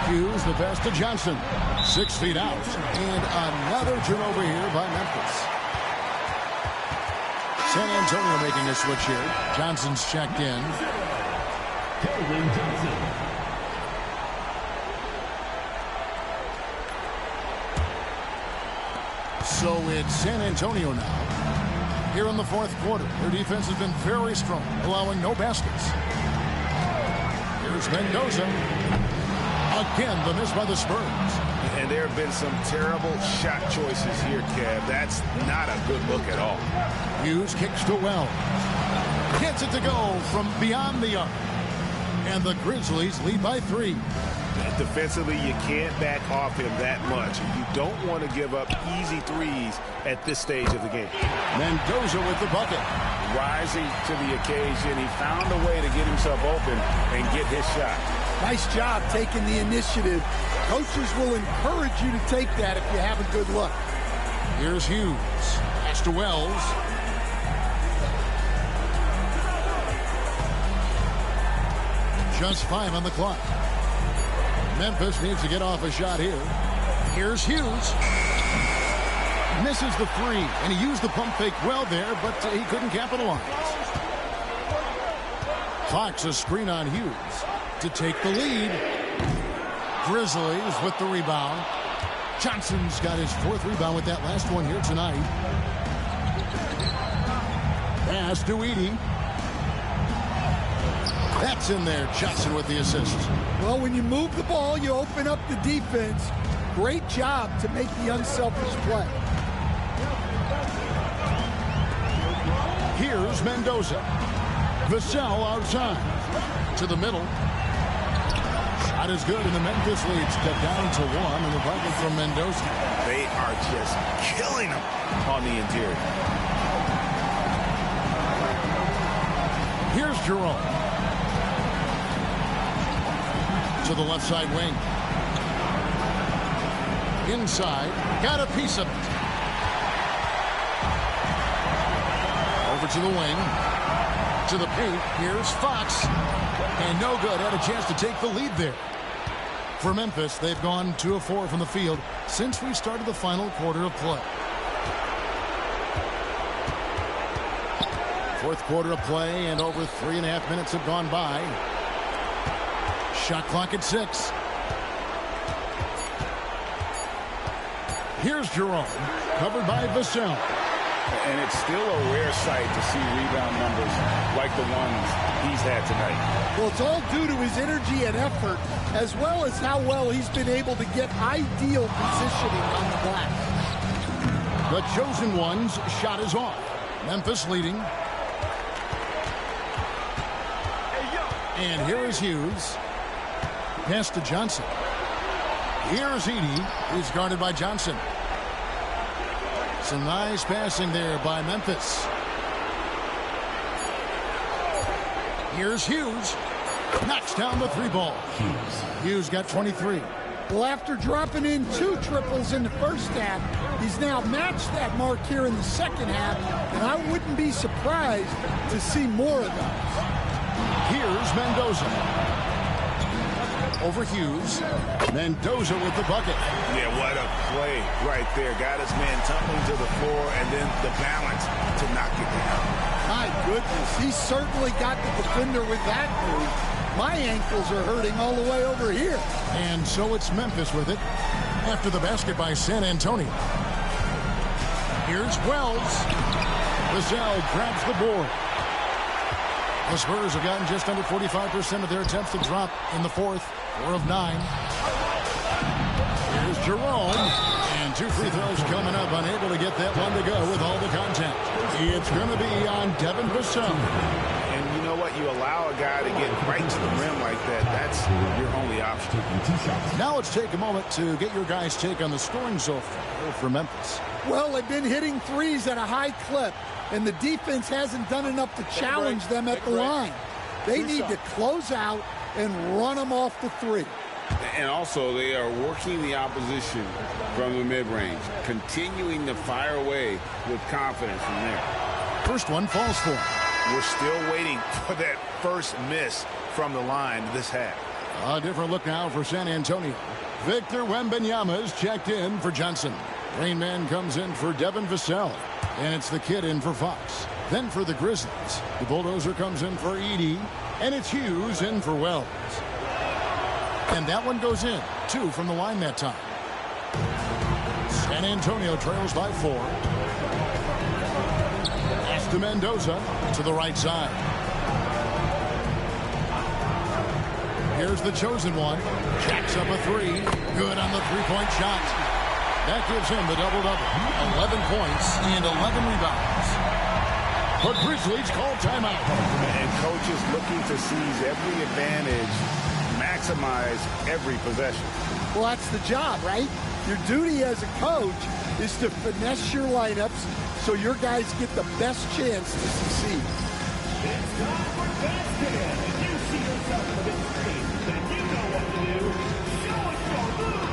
Hughes the pass to Johnson. 6 feet out. And another turnover here by Memphis. San Antonio making a switch here. Johnson's checked in. So it's San Antonio now. Here in the fourth quarter, their defense has been very strong, allowing no baskets. Here's Mendoza. Again, the miss by the Spurs.
And there have been some terrible shot choices here, Kev. That's not a good look at all.
Hughes kicks to Wells. Gets it to go from beyond the arc. And the Grizzlies lead by 3.
Defensively, you can't back off him that much. You don't want to give up easy threes at this stage of the game.
Mendoza with the bucket.
Rising to the occasion. He found a way to get himself open and get his shot.
Nice job taking the initiative. Coaches will encourage you to take that if you have a good look.
Here's Hughes. Pass to Wells. Just 5 on the clock. Memphis needs to get off a shot here. Here's Hughes. Misses the 3, and he used the pump fake well there, but he couldn't capitalize. Fox a screen on Hughes to take the lead. Grizzlies with the rebound. Johnson's got his 4th rebound with that last one here tonight. Pass to Edey. That's in there. Johnson with the assist.
Well, when you move the ball, you open up the defense. Great job to make the unselfish play.
Here's Mendoza. Vassell outside. To the middle. Shot is good, and the Memphis leads cut down to 1, and the bucket from Mendoza.
They are just killing them on the interior.
Here's Jerome. To the left side wing. Inside. Got a piece of it. Over to the wing. To the paint. Here's Fox. And no good. Had a chance to take the lead there. For Memphis, they've gone 2 of 4 from the field since we started the final quarter of play. Fourth quarter of play, and over 3.5 minutes have gone by. Shot clock at 6. Here's Jerome, covered by Vassell.
And it's still a rare sight to see rebound numbers like the ones he's had tonight.
Well, it's all due to his energy and effort, as well as how well he's been able to get ideal positioning on the glass.
The chosen one's shot is off. Memphis leading. And here is Hughes. Pass to Johnson. Here's Edey. He's guarded by Johnson. Some nice passing there by Memphis. Here's Hughes. Knocks down the 3 ball. Hughes got 23.
Well, after dropping in 2 triples in the first half, he's now matched that mark here in the second half, and I wouldn't be surprised to see more of those.
Here's Mendoza. Over Hughes. Mendoza with the bucket.
Yeah, what a play right there. Got his man tumbling to the floor, and then the balance to knock it down.
My goodness, he certainly got the defender with that move. My ankles are hurting all the way over here.
And so it's Memphis with it after the basket by San Antonio. Here's Wells. Vassell grabs the board. The Spurs have gotten just under 45% of their attempts to drop in the fourth. 4 of 9. Here's Jerome. And 2 free throws coming up. Unable to get that one to go with all the contact. It's going to be on Devin Vassell.
And you know what? You allow a guy to get right to the rim like that. That's your only option.
Now let's take a moment to get your guys' take on the scoring so far for Memphis.
Well, they've been hitting threes at a high clip, and the defense hasn't done enough to challenge them at the line. They need to close out and run them off the 3.
And also, they are working the opposition from the mid-range, continuing to fire away with confidence from there.
First one falls for him.
We're still waiting for that first miss from the line this half.
A different look now for San Antonio. Victor Wembanyama is checked in for Johnson. Rain Man comes in for Devin Vassell. And it's the kid in for Fox. Then for the Grizzlies, the Bulldozer comes in for Edey. And it's Hughes in for Wells. And that one goes in. 2 from the line that time. San Antonio trails by 4. Pass to Mendoza to the right side. Here's the chosen one. Jacks up a 3. Good on the 3-point shot. That gives him the double-double. 11 points and 11 rebounds. But Grizzlies call timeout.
And coaches looking to seize every advantage, maximize every possession.
Well, that's the job, right? Your duty as a coach is to finesse your lineups so your guys get the best chance to succeed.
It's time for basket. If you see yourself on the big screen, then you know what to do. Show us your move.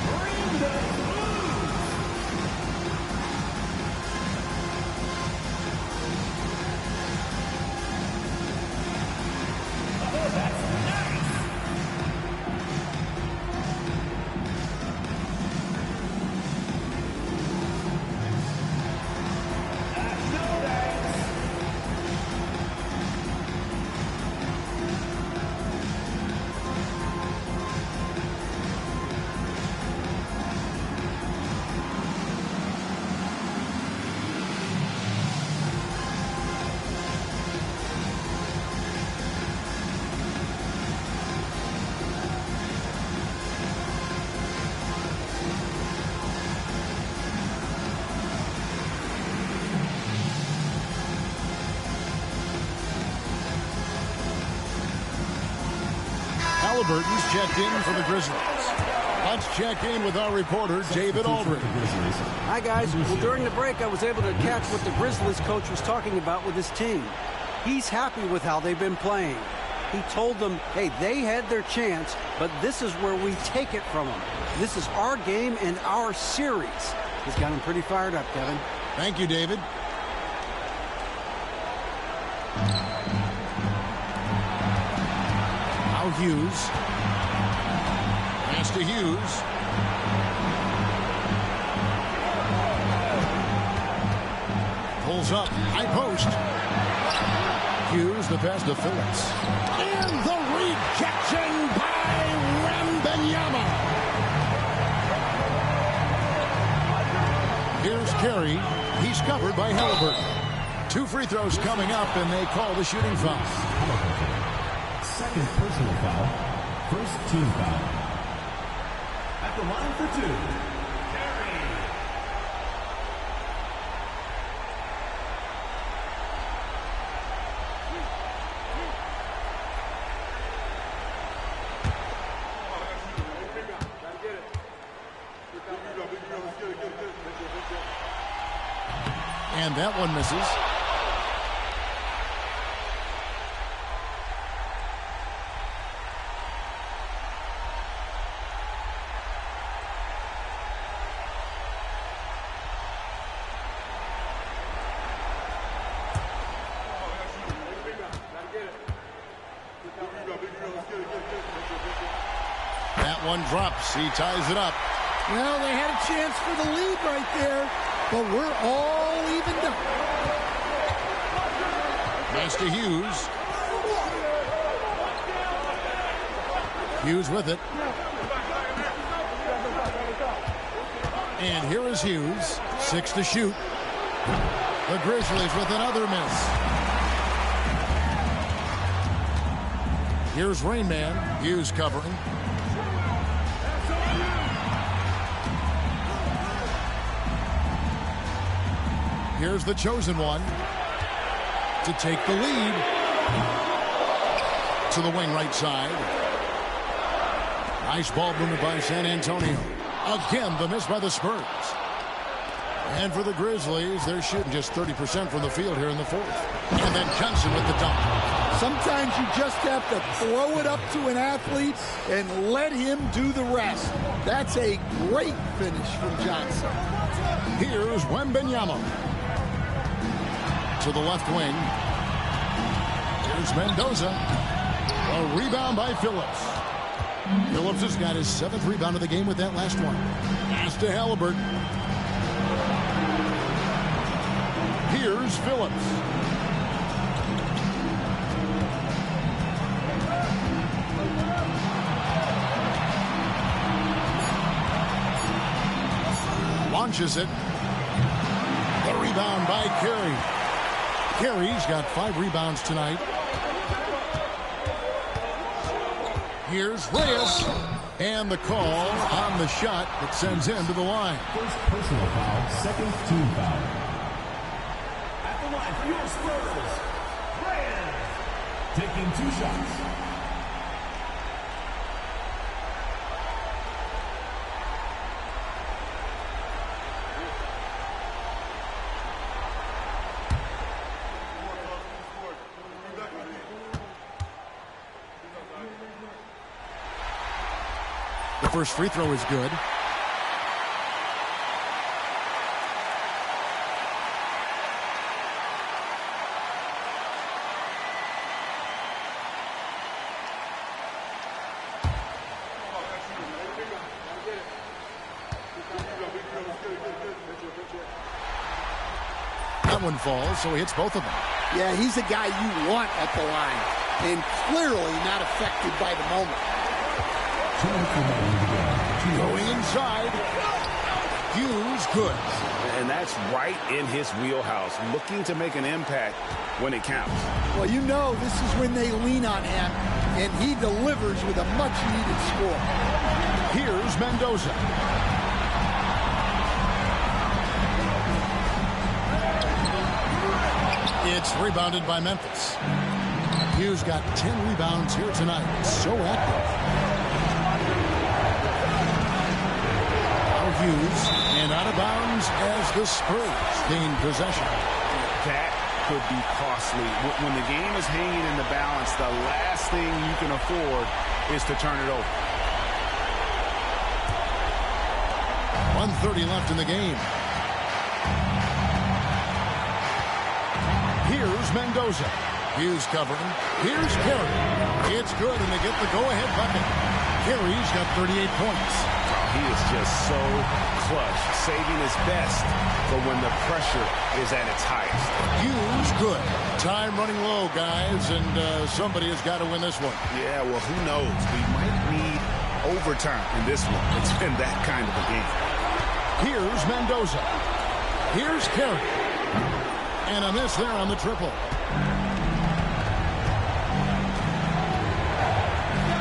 Bring the moves. Oh, that's nice.
Halliburton's checked in for the Grizzlies. Let's check in with our reporter, David Aldridge.
Hi, guys. Well, during the break, I was able to catch what the Grizzlies coach was talking about with his team. He's happy with how they've been playing. He told them, hey, they had their chance, but this is where we take it from them. This is our game and our series. He's got him pretty fired up, Kevin.
Thank you, David. Now Hughes. Pass Pass to Hughes. Pulls up. High post. Hughes, the pass to Phillips. And the rejection by Wembanyama. Here's Carey. He's covered by Halliburton. 2 free throws coming up, and they call the shooting foul.
Second personal foul. First team foul. At the line for 2, Carey.
And that one misses. That one drops. He ties it up.
Well, they had a chance for the lead right there, but we're all evened up.
Pass to Hughes. Hughes with it. And here is Hughes. 6 to shoot. The Grizzlies with another miss. Here's Rain Man. Hughes covering. Here's the chosen one to take the lead to the wing right side. Nice ball movement by San Antonio. Again, the miss by the Spurs. And for the Grizzlies, they're shooting just 30% from the field here in the fourth. And then Johnson with the dunk.
Sometimes you just have to throw it up to an athlete and let him do the rest. That's a great finish from Johnson.
Here's Wembanyama. To the left wing. Here's Mendoza. A rebound by Phillips. Phillips has got his 7th rebound of the game with that last one. Pass to Halliburton. Here's Phillips. Launches it. The rebound by Carey. Carey's got 5 rebounds tonight. Here's Reyes. And the call on the shot that sends him to the line.
First personal foul, second team foul. At the line for your Spurs, Reyes. Taking 2 shots.
The first free throw is good. That one falls, so he hits both of them.
Yeah, he's a guy you want at the line, and clearly not affected by the moment.
Going inside. Hughes good.
And that's right in his wheelhouse, looking to make an impact when it counts.
Well, you know this is when they lean on him, and he delivers with a much-needed score.
Here's Mendoza. It's rebounded by Memphis. Hughes got 10 rebounds here tonight. So active. Hughes, and out of bounds as the Spurs gain possession.
That could be costly. When the game is hanging in the balance, the last thing you can afford is to turn it over.
1:30 left in the game. Here's Mendoza. Hughes covering. Here's Carey. It's good, and they get the go-ahead bucket. Carey's got 38 points.
He is just so clutch, saving his best for when the pressure is at its highest.
Hughes, good. Time running low, guys, and somebody has got to win this one.
Yeah, well, who knows? We might need overtime in this one. It's been that kind of a game.
Here's Mendoza. Here's Carey. And a miss there on the triple.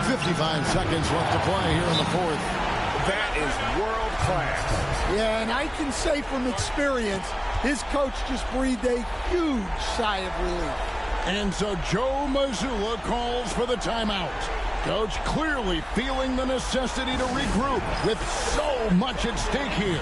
55 seconds left to play here in the fourth.
That is world class.
Yeah, and I can say from experience, his coach just breathed a huge sigh of relief.
And so Joe Mazzulla calls for the timeout. Coach clearly feeling the necessity to regroup with so much at stake here.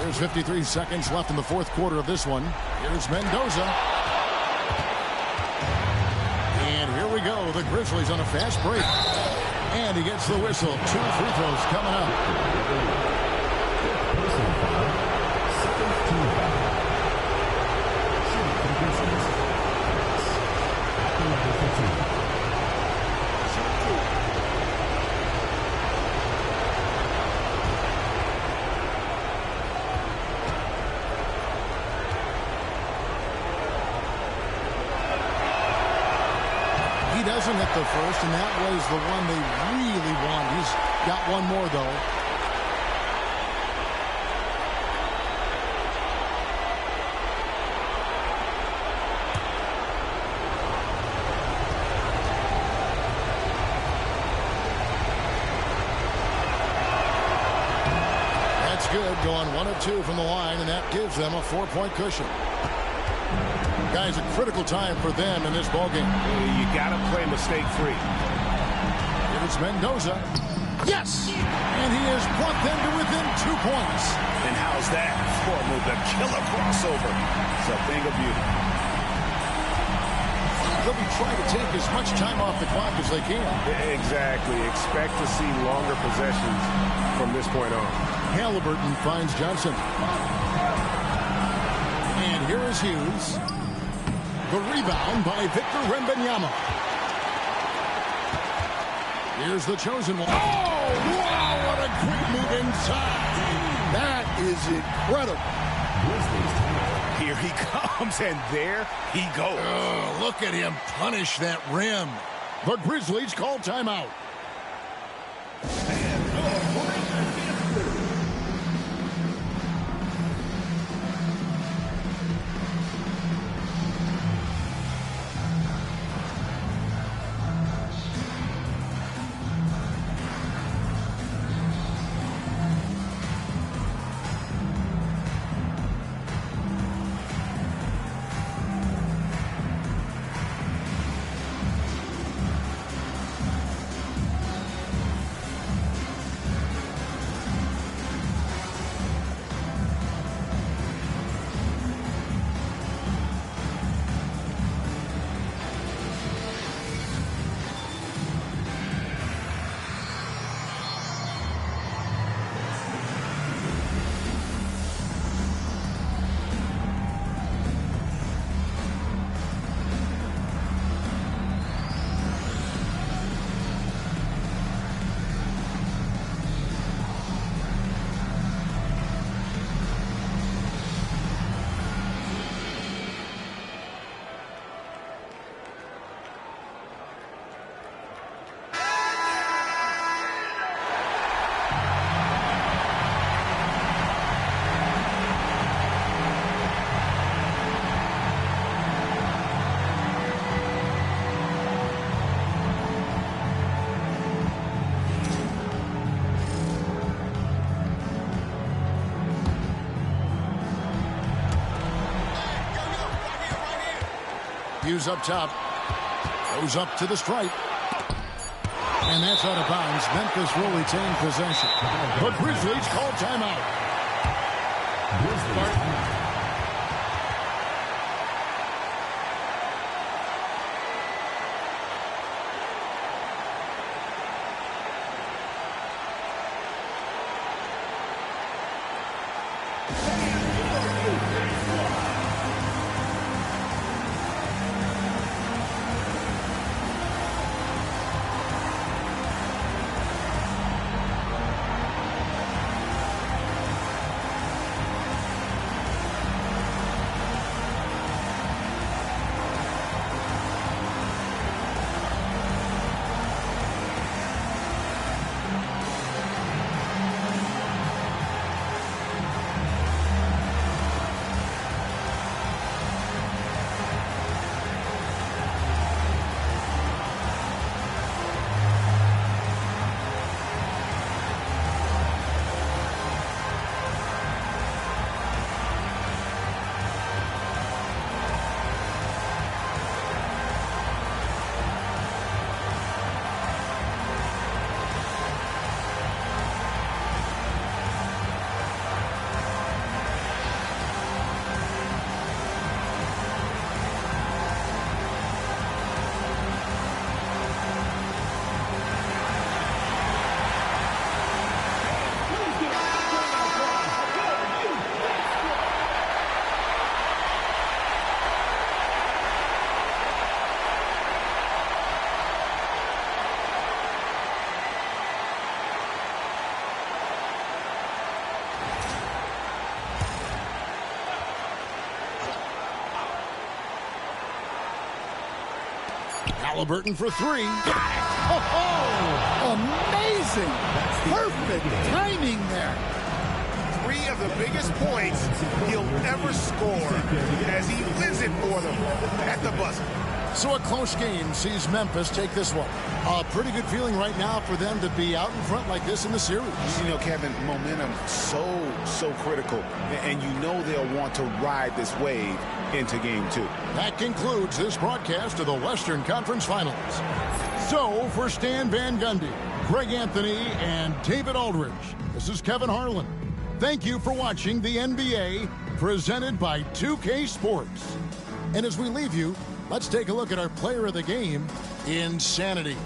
There's 53 seconds left in the fourth quarter of this one. Here's Mendoza. And here we go. The Grizzlies on a fast break. And he gets the whistle. 2 free throws coming up. Doesn't hit the first, and that was the one they really wanted. He's got one more, though. That's good, going 1 of 2 from the line, and that gives them a 4-point cushion. Guys, a critical time for them in this ballgame.
You got to play mistake-free.
Here's Mendoza. Yes! And he has brought them to within 2 points.
And how's that? Sport move, the killer crossover. It's a thing of beauty.
They'll be trying to take as much time off the clock as they can.
Exactly. Expect to see longer possessions from this point on.
Halliburton finds Johnson. And here is Hughes. The rebound by Victor Wembanyama. Here's the chosen one. Oh, wow, what a quick move inside.
That is incredible.
Here he comes, and there he goes.
Oh, look at him punish that rim. The Grizzlies call timeout. Hughes up top. Goes up to the stripe. And that's out of bounds. Memphis will retain possession. The Grizzlies call timeout. Halliburton for three. Got it!
Oh, amazing! Perfect timing there.
Three of the biggest points he'll ever score as he wins it for them at the buzzer.
So a close game sees Memphis take this one. A pretty good feeling right now for them to be out in front like this in the series.
You know, Kevin, momentum so critical. And you know they'll want to ride this wave into game two.
That concludes this broadcast of the Western Conference Finals. So for Stan Van Gundy, Greg Anthony, and David Aldridge, this is Kevin Harlan. Thank you for watching the NBA presented by 2K Sports. And as we leave you, let's take a look at our player of the game, Insanity.